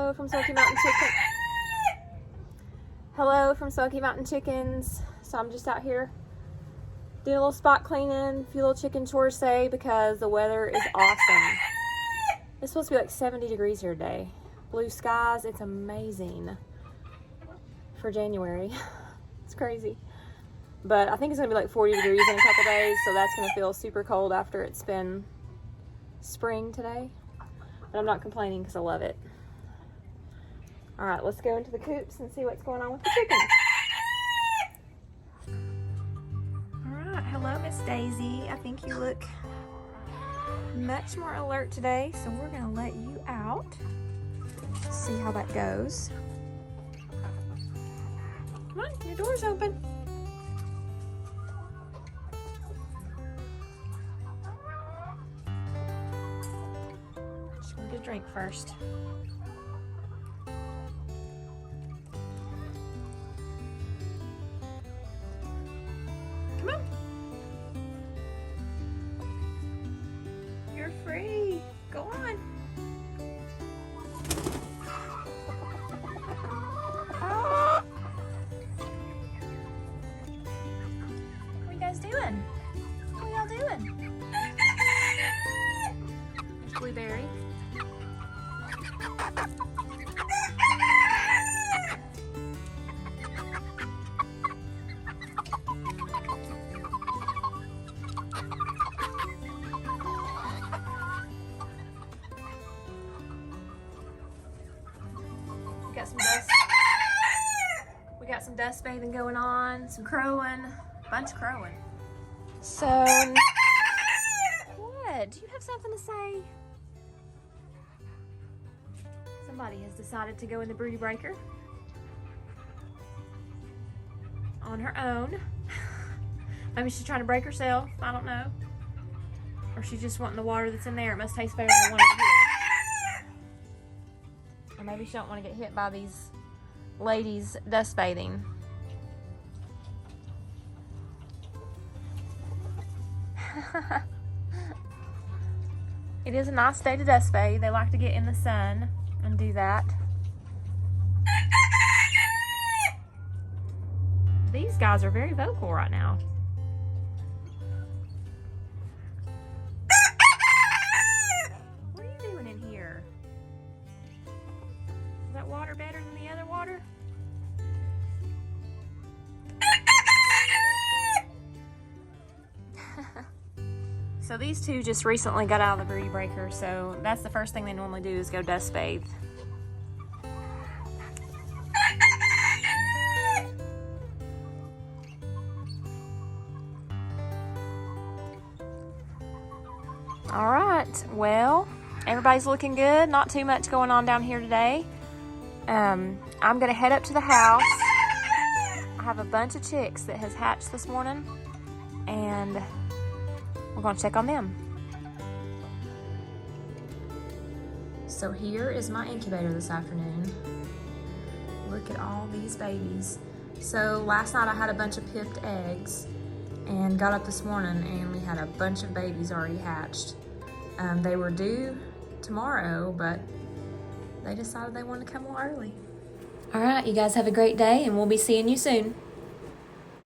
Hello from Smoky Mountain Chicken. Hello from Smoky Mountain Chickens. So I'm just out here doing a little spot cleaning, a few little chicken chores today because the weather is awesome. It's supposed to be like 70 degrees here today. Blue skies, it's amazing for January. It's crazy. But I think it's gonna be like 40 degrees in a couple days, so that's gonna feel super cold after it's been spring today. But I'm not complaining because I love it. All right, let's go into the coops and see what's going on with the chickens. All right, hello, Miss Daisy. I think you look much more alert today, so we're gonna let you out. See how that goes. Come on, your door's open. Just want to get a drink first. Come on. You're free. Go on. Oh. What are you guys doing? What are y'all doing? There's Blueberry. We got some dust bathing going on, some crowing, a bunch of crowing. So, what? Do you have something to say? Somebody has decided to go in the broody breaker on her own. Maybe she's trying to break herself, I don't know. Or she's just wanting the water that's in there. It must taste better than the one in here. Or maybe she don't want to get hit by these ladies dust bathing. It is a nice day to dust bathe. They like to get in the sun and do that. These guys are very vocal right now. What are you doing in here? Is that water better than the other water? So these two just recently got out of the broody breaker, so that's the first thing they normally do is go dust bathe. All right, well, everybody's looking good. Not too much going on down here today. I'm gonna head up to the house. I have a bunch of chicks that has hatched this morning, and we're gonna check on them. So here is my incubator this afternoon. Look at all these babies. So last night I had a bunch of pipped eggs and got up this morning and we had a bunch of babies already hatched. They were due tomorrow, but they decided they wanted to come a little early. All right, you guys have a great day and we'll be seeing you soon.